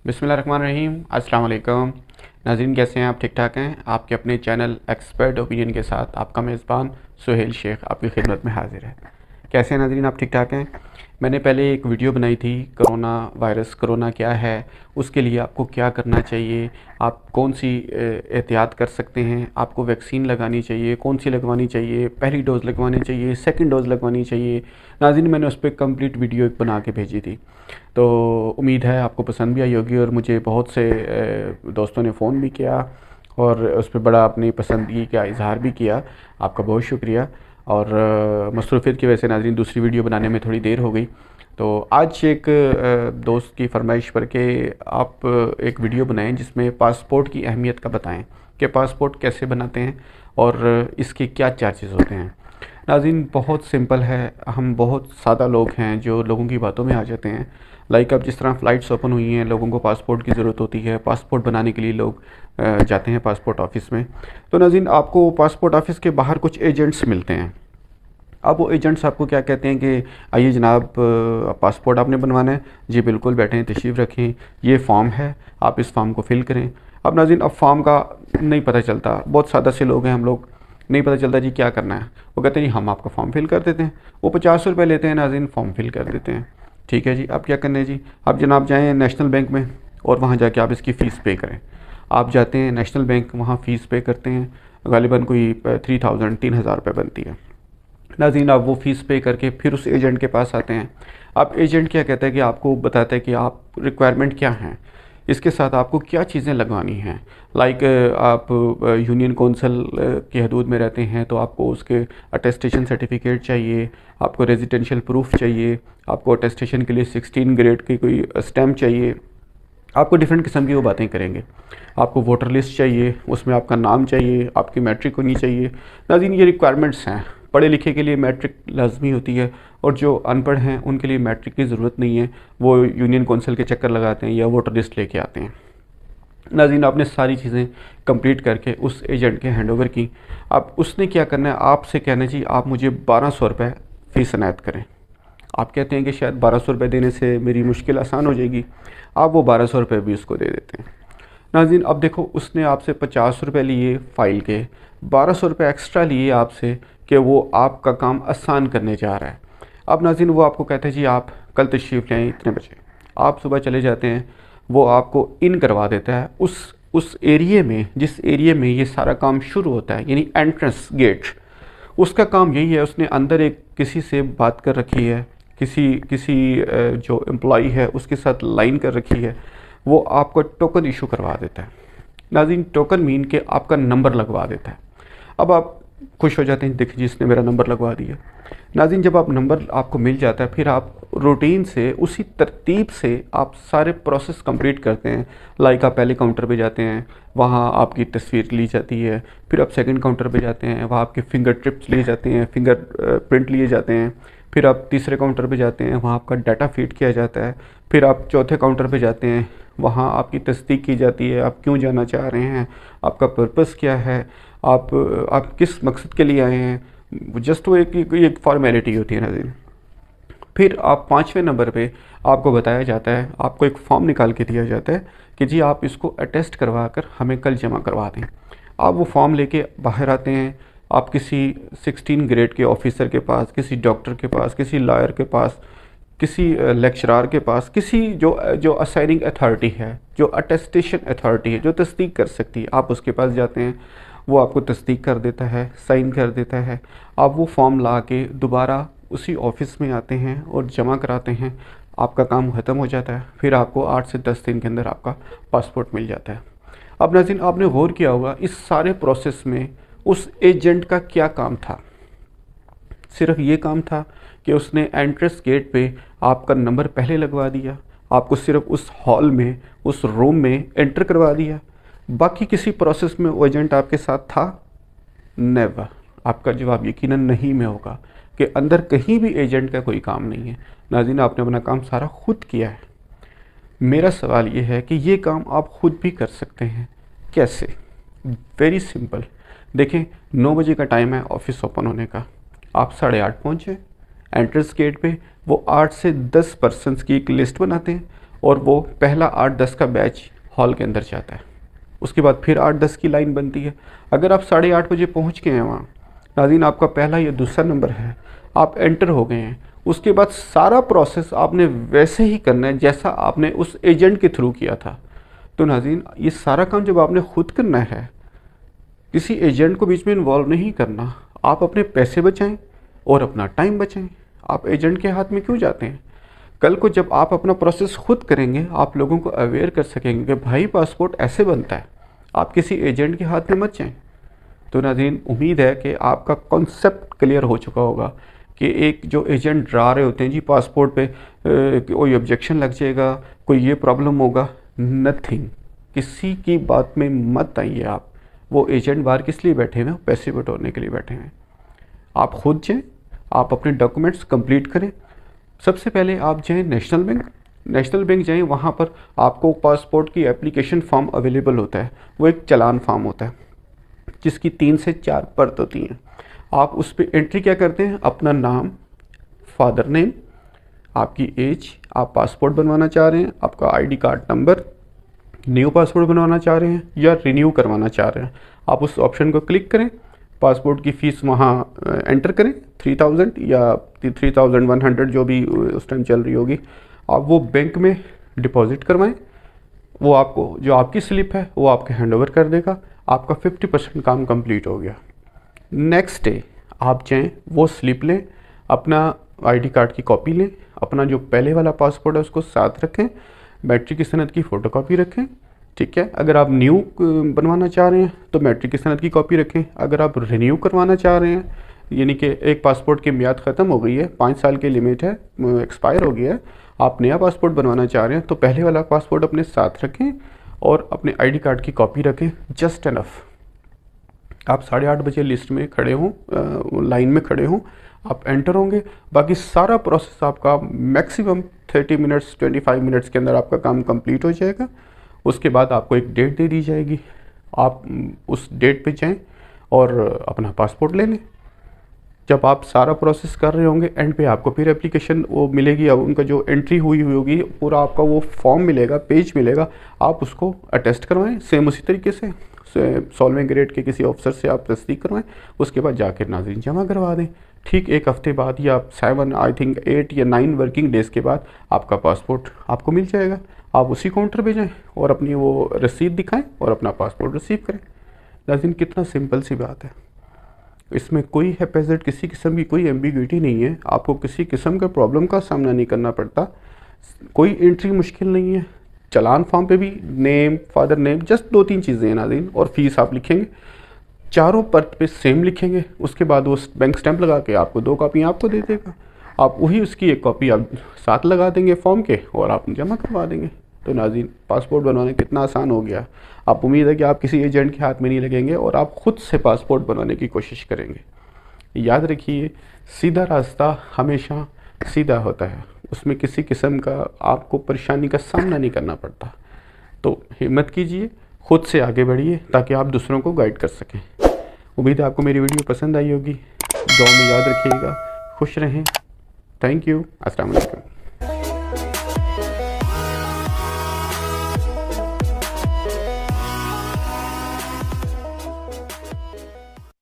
बिस्मिल्लाहिर्रहमानिर्रहीम। अस्सलाम वालेकुम। नाज़रीन, कैसे हैं आप? ठीक ठाक हैं? आपके अपने चैनल एक्सपर्ट ओपिनियन के साथ आपका मेज़बान सुहेल शेख आपकी खिदमत में हाजिर है। कैसे हैं नाज़रीन, आप ठीक ठाक हैं? मैंने पहले एक वीडियो बनाई थी कोरोना वायरस, कोरोना क्या है, उसके लिए आपको क्या करना चाहिए, आप कौन सी एहतियात कर सकते हैं, आपको वैक्सीन लगानी चाहिए, कौन सी लगवानी चाहिए, पहली डोज़ लगवानी चाहिए, सेकंड डोज़ लगवानी चाहिए। नाज़रीन, मैंने उस पर कंप्लीट वीडियो एक बना के भेजी थी, तो उम्मीद है आपको पसंद भी आई होगी। और मुझे बहुत से दोस्तों ने फ़ोन भी किया और उस पर बड़ा अपनी पसंदगी का इजहार भी किया। आपका बहुत शुक्रिया। और मसरूफ़ियत की वजह से नाज़रीन दूसरी वीडियो बनाने में थोड़ी देर हो गई, तो आज एक दोस्त की फरमाइश पर के आप एक वीडियो बनाएं जिसमें पासपोर्ट की अहमियत का बताएं कि पासपोर्ट कैसे बनाते हैं और इसके क्या चार्जेस होते हैं। नाज़रीन, बहुत सिंपल है। हम बहुत सादा लोग हैं जो लोगों की बातों में आ जाते हैं। लाइक अब जिस तरह फ़्लाइट्स ओपन हुई हैं, लोगों को पासपोर्ट की ज़रूरत होती है, पासपोर्ट बनाने के लिए लोग जाते हैं पासपोर्ट ऑफ़िस में। तो नाज़रीन, आपको पासपोर्ट ऑफ़िस के बाहर कुछ एजेंट्स मिलते हैं। अब वो एजेंट्स आपको क्या कहते हैं कि आइए जनाब, पासपोर्ट आपने बनवाना है जी, बिल्कुल बैठें, तशरीफ़ रखें, ये फॉर्म है, आप इस फॉर्म को फिल करें। अब नाज़रीन, अब फॉर्म का नहीं पता चलता, बहुत सादा से लोग हैं हम लोग, नहीं पता चलता जी क्या करना है। वो कहते हैं जी हम आपका फॉर्म फिल कर देते हैं। वो 50 रुपये लेते हैं नाज़रीन, फॉर्म फिल कर देते हैं। ठीक है जी, अब क्या करना है जी, अब जनाब जाएँ नेशनल बैंक में और वहाँ जाके आप इसकी फ़ीस पे करें। आप जाते हैं नेशनल बैंक, वहाँ फ़ीस पे करते हैं, गालिबन कोई 3,000 बनती है। नाज़रीन, आप वो फ़ीस पे करके फिर उस एजेंट के पास आते हैं। अब एजेंट क्या कहता है कि आपको बताता है कि आप रिक्वायरमेंट क्या हैं, इसके साथ आपको क्या चीज़ें लगवानी हैं। लाइक आप यूनियन कौंसिल की हदूद में रहते हैं तो आपको उसके अटेस्टेशन सर्टिफिकेट चाहिए, आपको रेजिडेंशियल प्रूफ चाहिए, आपको अटेस्टेशन के लिए 16 ग्रेड की कोई स्टैम्प चाहिए, आपको डिफरेंट किस्म की वो बातें करेंगे। आपको वोटर लिस्ट चाहिए, उसमें आपका नाम चाहिए, आपकी मैट्रिक होनी चाहिए। नाज़रीन, ये रिक्वायरमेंट्स हैं। पढ़े लिखे के लिए मैट्रिक लाजमी होती है और जो अनपढ़ हैं उनके लिए मैट्रिक की ज़रूरत नहीं है, वो यूनियन कौंसिल के चक्कर लगाते हैं या वोटर लिस्ट लेके आते हैं। नाज़रीन, आपने सारी चीज़ें कंप्लीट करके उस एजेंट के हैंड ओवर की। अब उसने क्या करना है, आपसे कहना है जी आप मुझे 1200 रुपये फ़ीस अनायत करें। आप कहते हैं कि शायद 1200 रुपये देने से मेरी मुश्किल आसान हो जाएगी, आप वो 1200 रुपये भी उसको दे देते हैं। नाज़रीन, अब देखो, उसने आपसे 50 रुपये लिए फ़ाइल के, 1200 रुपये एक्स्ट्रा लिए आपसे कि वो आपका काम आसान करने जा रहा है। अब नाज़रीन, वो आपको कहते हैं जी आप कल तशरीफ़ लें इतने बजे। आप सुबह चले जाते हैं, वो आपको इन करवा देता है उस एरिए में जिस एरिए में ये सारा काम शुरू होता है, यानी एंट्रेंस गेट। उसका काम यही है, उसने अंदर एक किसी से बात कर रखी है, किसी किसी जो एम्प्लॉई है उसके साथ लाइन कर रखी है, वो आपको टोकन इशू करवा देता है। नाज़रीन, टोकन मीन के आपका नंबर लगवा देता है। अब आप खुश हो जाते हैं, देखिए जिसने मेरा नंबर लगवा दिया। नाज़रीन, जब आप नंबर आपको मिल जाता है, फिर आप रूटीन से उसी तरतीब से आप सारे प्रोसेस कंप्लीट करते हैं। लाइक आप पहले काउंटर पे जाते हैं, वहाँ आपकी तस्वीर ली जाती है। फिर आप सेकंड काउंटर पे जाते हैं, वहाँ आपके फिंगर टिप्स लिए जाते हैं, फिंगर प्रिंट लिए जाते हैं। फिर आप तीसरे काउंटर पे जाते हैं, वहाँ आपका डाटा फीड किया जाता है। फिर आप चौथे काउंटर पे जाते हैं, वहाँ आपकी तस्दीक की जाती है, आप क्यों जाना चाह रहे हैं, आपका पर्पस क्या है, आप किस मकसद के लिए आए हैं। जस्ट वो एक फॉर्मेलिटी होती है नाज़रीन। फिर आप 5वें नंबर पे आपको बताया जाता है, आपको एक फॉर्म निकाल के दिया जाता है कि जी आप इसको अटेस्ट करवा कर हमें कल जमा करवा दें। आप वो फॉर्म लेके बाहर आते हैं, आप किसी 16 ग्रेड के ऑफिसर के पास, किसी डॉक्टर के पास, किसी लॉयर के पास, किसी लेक्चरार के पास, किसी जो असाइनिंग अथॉरिटी है, जो अटेस्टेशन अथॉरिटी है, जो तस्दीक कर सकती है, आप उसके पास जाते हैं। वो आपको तस्दीक कर देता है, साइन कर देता है। आप वो फॉर्म ला के दोबारा उसी ऑफिस में आते हैं और जमा कराते हैं। आपका काम ख़त्म हो जाता है। फिर आपको 8 से 10 दिन के अंदर आपका पासपोर्ट मिल जाता है। अब नाज़रीन, आपने गौर किया होगा इस सारे प्रोसेस में उस एजेंट का क्या काम था। सिर्फ ये काम था कि उसने एंट्रेंस गेट पे आपका नंबर पहले लगवा दिया, आपको सिर्फ उस हॉल में, उस रूम में एंटर करवा दिया। बाकी किसी प्रोसेस में वो एजेंट आपके साथ था? नेवर। आपका जवाब यकीनन नहीं में होगा कि अंदर कहीं भी एजेंट का कोई काम नहीं है। नाज़रीन, आपने अपना काम सारा खुद किया है। मेरा सवाल ये है कि ये काम आप खुद भी कर सकते हैं। कैसे? Very simple. देखें, 9 बजे का टाइम है ऑफिस ओपन होने का, आप 8:30 पहुँचे एंट्रेंस गेट पे। वो 8 से 10 पर्सनस की एक लिस्ट बनाते हैं और वो पहला 8-10 का बैच हॉल के अंदर जाता है। उसके बाद फिर 8-10 की लाइन बनती है। अगर आप 8:30 बजे पहुंच गए हैं वहाँ, नाज़रीन आपका पहला या दूसरा नंबर है, आप एंटर हो गए हैं। उसके बाद सारा प्रोसेस आपने वैसे ही करना है जैसा आपने उस एजेंट के थ्रू किया था। तो नाज़रीन ये सारा काम जब आपने खुद करना है, किसी एजेंट को बीच में इन्वॉल्व नहीं करना, आप अपने पैसे बचाएं और अपना टाइम बचाएं। आप एजेंट के हाथ में क्यों जाते हैं? कल को जब आप अपना प्रोसेस खुद करेंगे, आप लोगों को अवेयर कर सकेंगे कि भाई पासपोर्ट ऐसे बनता है। आप किसी एजेंट के हाथ में मत जाएं। तो नाज़रीन उम्मीद है कि आपका कॉन्सेप्ट क्लियर हो चुका होगा कि एक जो एजेंट डरा रहे होते हैं जी पासपोर्ट पे कोई ऑब्जेक्शन लग जाएगा, कोई ये प्रॉब्लम होगा, नथिंग। किसी की बात में मत आइए आप। वो एजेंट बाहर किस लिए बैठे हुए हैं? पैसे बटोरने के लिए बैठे हैं। आप खुद जाएँ, आप अपने डॉक्यूमेंट्स कंप्लीट करें। सबसे पहले आप जाएँ नेशनल बैंक जाएँ। वहाँ पर आपको पासपोर्ट की एप्लीकेशन फॉर्म अवेलेबल होता है। वो एक चालान फॉर्म होता है जिसकी 3 से 4 परत होती हैं। आप उस पर एंट्री क्या करते हैं? अपना नाम, फादर नेम, आपकी एज, आप पासपोर्ट बनवाना चाह रहे हैं, आपका ID card number, new passport बनवाना चाह रहे हैं या रिन्यू करवाना चाह रहे हैं। आप उस ऑप्शन को क्लिक करें। पासपोर्ट की फ़ीस वहाँ एंटर करें, 3000 या 3100 जो भी उस टाइम चल रही होगी। आप वो बैंक में डिपॉजिट करवाएं। वो आपको जो आपकी स्लिप है वो आपके हैंड ओवर कर देगा। आपका 50% काम कंप्लीट हो गया। नेक्स्ट डे आप जाएँ, वो स्लिप लें, अपना आईडी कार्ड की कॉपी लें, अपना जो पहले वाला पासपोर्ट है उसको साथ रखें, मैट्रिक की सनद की फ़ोटोकॉपी रखें। ठीक है, अगर आप न्यू बनवाना चाह रहे हैं तो मैट्रिक की सनद की कॉपी रखें। अगर आप रिन्यू करवाना चाह रहे हैं, यानी कि एक पासपोर्ट की मियाद ख़त्म हो गई है, 5 साल की लिमिट है, एक्सपायर हो गया है, आप नया पासपोर्ट बनवाना चाह रहे हैं, तो पहले वाला पासपोर्ट अपने साथ रखें और अपने आईडी कार्ड की कॉपी रखें। Just enough. आप 8:30 बजे लिस्ट में खड़े हों, लाइन में खड़े हों, आप एंटर होंगे। बाकी सारा प्रोसेस आपका मैक्सिमम 30 मिनट्स 25 मिनट्स के अंदर आपका काम कंप्लीट हो जाएगा। उसके बाद आपको एक डेट दे दी जाएगी, आप उस डेट पे जाएं और अपना पासपोर्ट ले लें। जब आप सारा प्रोसेस कर रहे होंगे, एंड पे आपको फिर एप्लीकेशन वो मिलेगी। अब उनका जो एंट्री हुई होगी पूरा आपका वो फॉर्म मिलेगा, पेज मिलेगा, आप उसको अटेस्ट करवाएं। सेम उसी तरीके से सॉल्विंग ग्रेड के किसी ऑफिसर से आप तस्दीक करवाएं। उसके बाद जाकर नाज़रीन जमा करवा दें। ठीक 1 हफ़्ते बाद या 7 आई थिंक 8 या 9 वर्किंग डेज़ के बाद आपका पासपोर्ट आपको मिल जाएगा। आप उसी काउंटर पे जाएं और अपनी वो रसीद दिखाएं और अपना पासपोर्ट रिसीव करें। नाज़रीन कितना सिंपल सी बात है। इसमें कोई हैपेजेट, किसी किस्म की कोई एम्बिग्यूटी नहीं है। आपको किसी किस्म का प्रॉब्लम का सामना नहीं करना पड़ता। कोई एंट्री मुश्किल नहीं है। चालान फॉर्म पे भी नेम, फादर नेम, जस्ट 2-3 चीज़ें हैं नाज़रीन, और फीस आप लिखेंगे। चारों परत पे सेम लिखेंगे। उसके बाद वो बैंक स्टैंप लगा के आपको 2 कॉपियाँ आपको दे देगा। आप वही उसकी 1 कॉपी आप साथ लगा देंगे फॉर्म के और आप जमा करवा देंगे। तो नाज़रीन पासपोर्ट बनवाना कितना आसान हो गया। आप उम्मीद है कि आप किसी एजेंट के हाथ में नहीं लगेंगे और आप खुद से पासपोर्ट बनवाने की कोशिश करेंगे। याद रखिए, सीधा रास्ता हमेशा सीधा होता है, उसमें किसी किस्म का आपको परेशानी का सामना नहीं करना पड़ता। तो हिम्मत कीजिए, खुद से आगे बढ़िए ताकि आप दूसरों को गाइड कर सकें। उम्मीद है आपको मेरी वीडियो पसंद आई होगी। दुआ में याद रखिएगा। खुश रहें। Thank you. अस्सलाम वालेकुम।